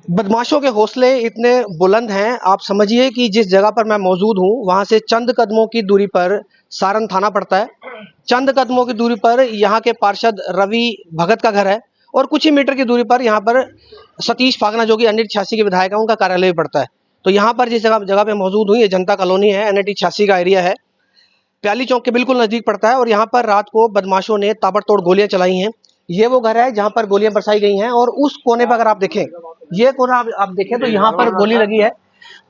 बदमाशों के हौसले इतने बुलंद हैं, आप समझिए कि जिस जगह पर मैं मौजूद हूँ वहाँ से चंद कदमों की दूरी पर सारण थाना पड़ता है। चंद कदमों की दूरी पर यहाँ के पार्षद रवि भगत का घर है और कुछ ही मीटर की दूरी पर यहाँ पर सतीश फागना जो कि NIT 86 के विधायक है, उनका कार्यालय भी पड़ता है। तो यहाँ पर जिस जगह पे मौजूद हूँ, ये जनता कॉलोनी है, NIT 86 का एरिया है, प्याली चौक के बिल्कुल नजदीक पड़ता है। और यहाँ पर रात को बदमाशों ने ताबड़तोड़ गोलियां चलाई हैं। ये वो घर है जहाँ पर गोलियां बरसाई गई हैं और उस कोने पर अगर आप देखें, ये कोना आप देखें तो यहाँ पर गोली लगी है।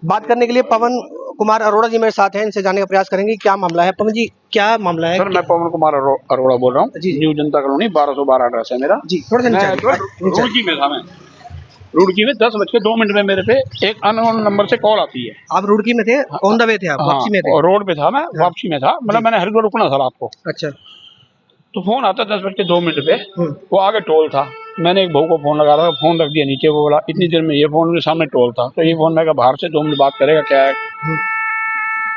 बात करने के लिए पवन कुमार अरोड़ा जी मेरे साथ हैं, इनसे जानने का प्रयास करेंगे क्या मामला है। पवन जी, क्या मामला है? सर, मैं पवन कुमार अरोड़ा बोल रहा हूँ। जी। न्यू जनता कॉलोनी 1212 एड्रेस है मेरा जी, थोड़ा सा रुड़की में था। मैं रुड़की में 10:02 में मेरे पे एक अननोन नंबर से कॉल आती है। आप रुड़की में थे? ऑन द वे थे आप? वापसी में थे? और रोड पे था मैं, वापसी में था, मतलब मैंने हरिद्वार रुकना था रात को। अच्छा। तो फोन आता 10:02 पे, वो आगे टोल था। मैंने एक भाऊ को फोन लगा रहा था, फोन रख दिया नीचे। वो बोला इतनी देर में ये फोन के सामने टोल था, तो ये फोन मैं बाहर से 2 मिनट बात करेगा क्या है।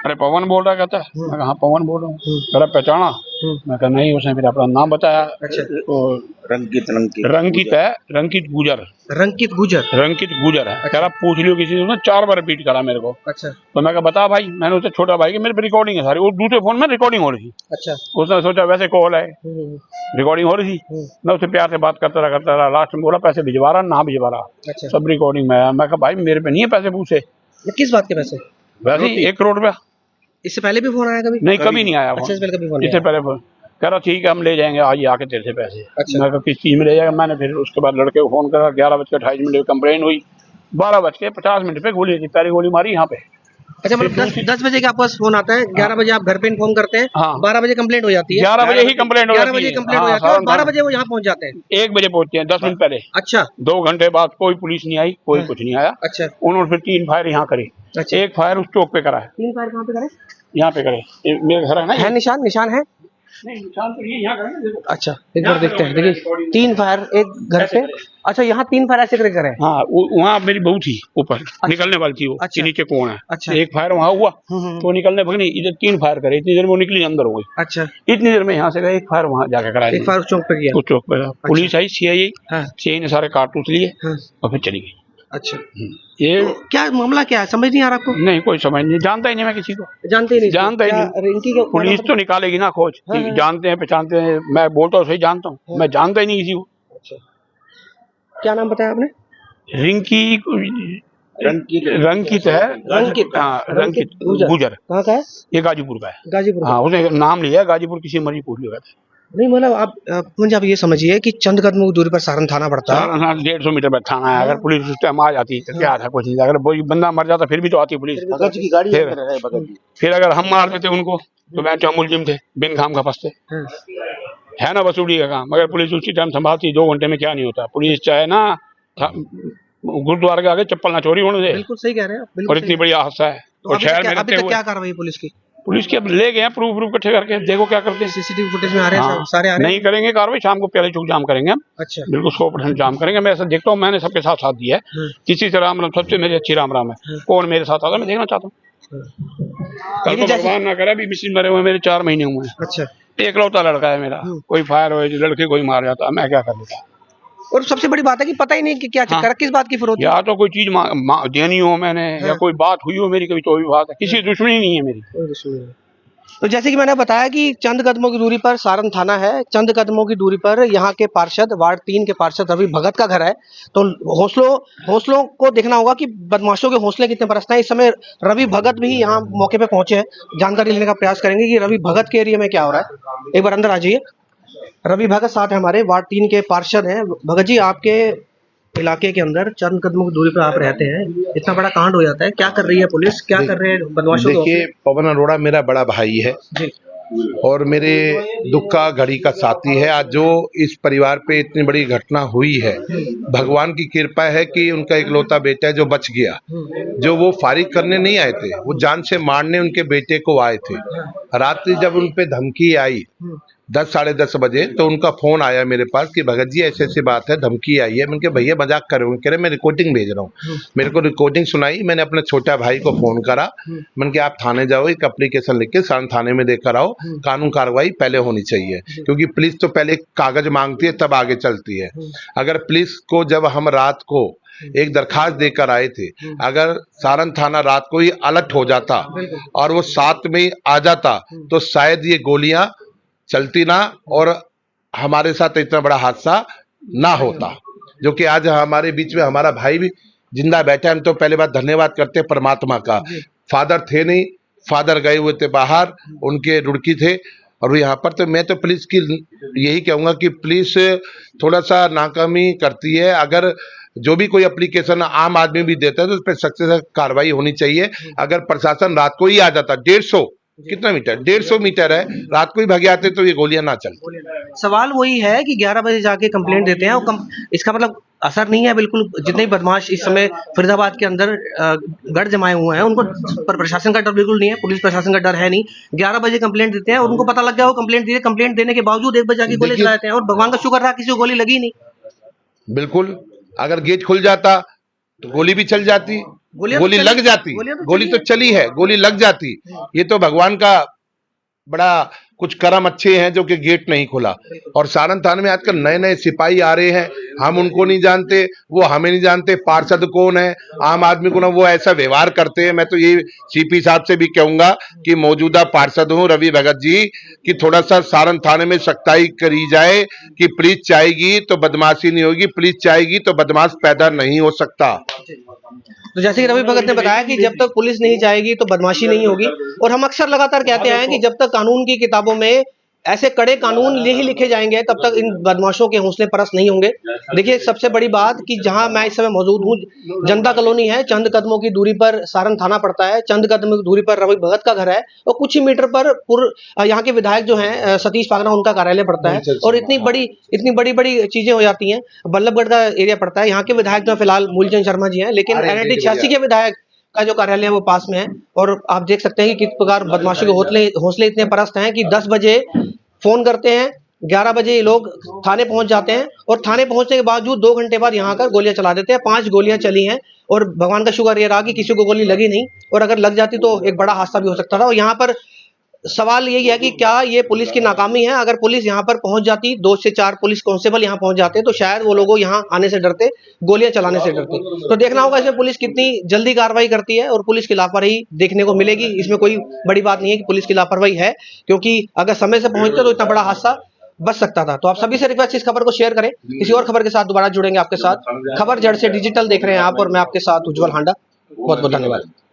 अरे पवन बोल रहा, कहता है। मैं कहा पवन बोल रहा हूँ। कह रहा पहचाना? मैं कहा नहीं। उसने फिर अपना नाम बताया। अच्छा। रंकित है, रंकित गुजर है। कह रहा पूछ लियो किसी ने। 4 बार रिपीट करा मेरे को। अच्छा। तो मैं कहा बता भाई। मैंने उससे छोटा भाई कि मेरे पे रिकॉर्डिंग है सारी, और दूसरे फोन में रिकॉर्डिंग हो रही थी। अच्छा। उसने सोचा वैसे कॉल है, रिकॉर्डिंग हो रही थी। मैं उससे प्यार से बात करता रहा। लास्ट में बोला पैसे भिजवा रहा, ना भिजवा रहा। अच्छा। सब रिकॉर्डिंग में आया। मैं कहा भाई मेरे पे नहीं है पैसे पूछे। किस बात के पैसे? वैसे ही 1 करोड़ रुपया। इससे पहले भी फोन आया कभी? नहीं, कभी नहीं आया। अच्छा, इससे पहले कभी फोन इससे पहले फोन कह रहा ठीक है हम ले जाएंगे आज ही आके तेरे से पैसे। अच्छा। मैं कहा किस चीज में ले जाएगा। मैंने फिर उसके बाद लड़के को फोन करा। 11:28 पे कंप्लेन हुई। 12:50 पे गोली थी, पहली गोली मारी यहाँ पे। अच्छा, मतलब 10 बजे के आपके पास फोन आता है, 11 बजे आप घर पे इन्फॉर्म करते हैं। हाँ। 12 बजे कंप्लेंट हो जाती है। 11 बजे ही कंप्लेंट हो जाती है। 11 बजे कंप्लेंट हो जाती है और 12 बजे वो यहाँ पहुँच जाते हैं। 1 बजे पहुंचते हैं, 10 मिनट पहले। अच्छा। 2 घंटे बाद कोई पुलिस नहीं आई, कोई कुछ नहीं आया। अच्छा। उन्होंने फिर 3 फायर यहाँ करे। अच्छा। 1 फायर उस चौक पे करा है। 3 फायर कहाँ पे करे? यहाँ पे करे। मेरे घर है ना, है निशान है? नहीं, निशान तो ये यहाँ करे ना, देखो। अच्छा, एक बार देखते हैं। देखिए 3 फायर एक घर पे। अच्छा, यहाँ 3 फायर ऐसे करके करे? हाँ, वहाँ मेरी बहू थी ऊपर। निकलने वाली थी वो। अच्छा। नीचे कौन है। अच्छा। 1 फायर वहाँ हुआ तो निकलने भगनी। इधर 3 फायर करे। इतनी देर में वो निकली, अंदर हो गई। अच्छा। इतनी देर में यहाँ से गए, 1 फायर वहाँ जाके कराया। 1 फायर उस चौक पे किया? उस चौक पे पुलिस आई, CI ने सारे कारतूस लिए और फिर चली गई। अच्छा। ये तो क्या मामला क्या है, समझ नहीं आ रहा आपको? नहीं, कोई समझ नहीं। जानता ही नहीं मैं किसी को। जानते ही नहीं? जानता ही नहीं। रिंकी पुलिस तो निकालेगी ना खोज। जानते हैं, पहचानते हैं। मैं बोलता हूँ सही जानता हूँ, मैं जानता ही नहीं किसी को। अच्छा, क्या नाम बताया आपने? रिंकी रंकित है। रंकित गुजर। कहाँ का है? ये गाजीपुर का है। गाजीपुर का? हाँ, उसने नाम लिया गाजीपुर, किसी मर्जी पूछ लिया। नहीं, मतलब आप ये समझिए कि चंद कदमों की दूरी पर सारण थाना पड़ता है। 150 मीटर पर थाना है। अगर पुलिस उस टाइम आ जाती तो क्या था, कुछ नहीं। अगर कोई बंदा मर जाता फिर भी तो आती पुलिस। भगत जी की गाड़ी फिर अगर हम मार देते उनको तो मैं तो मुलजिम थे, बिन काम का फंसते। है ना वसूली का काम। मगर पुलिस उसी टाइम संभालती। 2 घंटे में क्या नहीं होता। पुलिस चाहे ना गुरुद्वारे के आगे चप्पल ना चोरी होने दे। बिल्कुल सही कह रहे हैं। और इतनी बड़ी हादसा है। और शहर में रहते हुए क्या कार्रवाई पुलिस की? पुलिस के अब ले गए हैं प्रूफ इकट्ठे करके। देखो क्या करते हैं। CCTV फुटेज में आ रहे हैं, सारे आ रहे हैं। नहीं करेंगे कार्रवाई, शाम को प्याले चौक जाम करेंगे हम। अच्छा। बिल्कुल 100% जाम करेंगे। मैं ऐसा देखता हूँ, मैंने सबके साथ दिया है। किसी से राम राम, सबसे मेरी अच्छी राम राम है। कौन मेरे साथ आता मैं देखना चाहता हूँ। कल को भगवान ना करे, अभी मिसिंग मरे हुए मेरे 4 महीने हुए हैं। अच्छा। एकलौता लड़का है मेरा। कोई फायर हो, लड़के कोई मार जाता, मैं क्या कर लेता। और सबसे बड़ी बात है कि पता ही नहीं कि क्या चक्कर है, किस बात की फिरौती। या तो कोई चीज देनी हो मैंने, या कोई बात हुई हो मेरी कभी, तो भी बात है। किसी दुश्मनी नहीं है मेरी। तो जैसे कि मैंने बताया कि चंद कदमों की दूरी पर सारण थाना है। चंद कदमों की दूरी पर यहाँ के पार्षद, वार्ड 3 के पार्षद रवि भगत का घर है। तो हौसलों को देखना होगा कि बदमाशों के हौसले कितने परस्त हैं। इस समय रवि भगत भी यहाँ मौके पे पहुंचे हैं। जानकारी लेने का प्रयास करेंगे कि रवि भगत के एरिया में क्या हो रहा है। एक बार अंदर आ जाइए। रवि भगत साथ है हमारे, वार्ड 3 के पार्षद हैं। भगत जी, आपके इलाके के अंदर चंद कदमों की दूरी पर आप रहते हैं, इतना बड़ा कांड हो जाता है, क्या कर रही है पुलिस, क्या कर रहे हैं बदमाशों? देखिए, पवन अरोड़ा मेरा बड़ा भाई है जी, और मेरे दुख का घड़ी का साथी है। आज जो इस परिवार पे इतनी बड़ी घटना हुई है, भगवान की कृपा है कि उनका इकलौता बेटा है जो बच गया। जो वो फारिग करने नहीं आए थे, वो जान से मारने उनके बेटे को आए थे। रात्रि जब उन पे धमकी आई 10 साढ़े 10 बजे, तो उनका फोन आया मेरे पास कि भगत जी ऐसे ऐसी बात है, धमकी आई है। मैंने कहा भैया मजाक कर रहे हो? कह रहे मैं रिकॉर्डिंग भेज रहा हूँ। मेरे को रिकॉर्डिंग सुनाई, मैंने अपने छोटा भाई को फोन करा, मैंने कहा आप थाने जाओ, एक एप्लीकेशन लिख के सारण थाने में देकर आओ, कानून कार्रवाई पहले होनी चाहिए, क्योंकि पुलिस तो पहले कागज मांगती है तब आगे चलती है। अगर पुलिस को जब हम रात को एक दरखास्त देकर आए थे, अगर सारण थाना रात को ही अलर्ट हो जाता और वो साथ में ही आ जाता तो शायद ये गोलियां चलती ना और हमारे साथ इतना बड़ा हादसा ना होता। जो कि आज हमारे बीच में हमारा भाई भी जिंदा बैठा है। हम तो पहले बात धन्यवाद करते हैं परमात्मा का। फादर थे नहीं, फादर गए हुए थे बाहर, उनके रुड़की थे और वो यहाँ पर। तो मैं तो पुलिस की यही कहूंगा कि पुलिस थोड़ा सा नाकामी करती है। अगर जो भी कोई एप्लीकेशन आम आदमी भी देता है तो उस पर सख्त से सख्त कार्रवाई होनी चाहिए। अगर प्रशासन रात को ही आ जाता, 150 कितना मीटर, 150 मीटर है, रात को ही भागे आते तो ये गोलियां ना चलती। सवाल वही है कि 11 बजे जाके कंप्लेंट देते हैं और इसका मतलब असर नहीं है बिल्कुल। जितने भी बदमाश इस समय फरीदाबाद के अंदर गढ़ जमाए हुए हैं उनको पर प्रशासन का डर बिल्कुल नहीं है, पुलिस प्रशासन का डर है नहीं। 11 बजे कंप्लेंट देते हैं और उनको पता लग गया वो कंप्लेंट दिए, कंप्लेंट देने के बावजूद 1 बजे जाके गोली चलाते हैं और भगवान का शुक्र रहा किसी को गोली लगी नहीं। बिल्कुल, अगर गेट खुल जाता तो गोली भी चल जाती, गोली लग जाती, गोली तो चली है, गोली लग जाती। ये तो भगवान का बड़ा कुछ कर्म अच्छे हैं जो कि गेट नहीं खुला। और सारण थाने में आजकल नए नए सिपाही आ रहे हैं, हम उनको नहीं जानते, वो हमें नहीं जानते। पार्षद कौन है, आम आदमी कौन है, वो ऐसा व्यवहार करते हैं। मैं तो ये सीपी साहब से भी कहूंगा कि मौजूदा पार्षद हूँ रवि भगत जी कि थोड़ा सा सारण थाने में सख्ताई करी जाए कि पुलिस चाहेगी तो बदमाशी नहीं होगी, पुलिस चाहेगी तो बदमाश पैदा नहीं हो सकता। तो जैसे कि रवि भगत ने बताया कि जब तक पुलिस नहीं चाहेगी तो बदमाशी नहीं होगी। और हम अक्सर लगातार कहते हैं कि जब तक कानून की किताबों में ऐसे कड़े कानून नहीं लिखे जाएंगे तब तक इन बदमाशों के हौसले परस्त नहीं होंगे। देखिए सबसे बड़ी बात कि जहां मैं इस समय मौजूद हूं, जनता कॉलोनी है, चंद कदमों की दूरी पर सारण थाना पड़ता है, चंद कदमों की दूरी पर रवि भगत का घर है और कुछ ही मीटर पर यहाँ के विधायक जो हैं सतीश पागना उनका कार्यालय पड़ता है। और इतनी बड़ी बड़ी चीजें हो जाती हैं। बल्लभगढ़ का एरिया पड़ता है, यहाँ के विधायक जो फिलहाल मूलचंद शर्मा जी हैं, लेकिन NIT 86 के विधायक का जो कार्यालय है वो पास में है। और आप देख सकते हैं कि किस प्रकार बदमाशों के हौसले इतने परस्त हैं कि 10 बजे फोन करते हैं, 11 बजे ये लोग थाने पहुंच जाते हैं और थाने पहुंचने के बावजूद 2 घंटे बाद यहाँ आकर गोलियां चला देते हैं। 5 गोलियां चली हैं और भगवान का शुक्र ये रहा कि किसी को गोली लगी नहीं, और अगर लग जाती तो एक बड़ा हादसा भी हो सकता था। और यहाँ पर सवाल यही है कि क्या ये पुलिस की नाकामी है? अगर पुलिस यहाँ पर पहुंच जाती, 2 से 4 पुलिस कांस्टेबल यहाँ पहुंच जाते तो शायद वो लोगों यहाँ आने से डरते, गोलियां चलाने से डरते। तो देखना होगा इसमें पुलिस कितनी जल्दी कार्रवाई करती है और पुलिस की लापरवाही देखने को मिलेगी। इसमें कोई बड़ी बात नहीं है कि पुलिस की लापरवाही है, क्योंकि अगर समय से पहुंचते तो इतना बड़ा हादसा बच सकता था। तो आप सभी से रिक्वेस्ट इस खबर को शेयर करें। किसी और खबर के साथ दोबारा जुड़ेंगे आपके साथ। खबर जड़ से डिजिटल देख रहे हैं आप और मैं आपके साथ उज्जवल हांडा। बहुत बहुत धन्यवाद।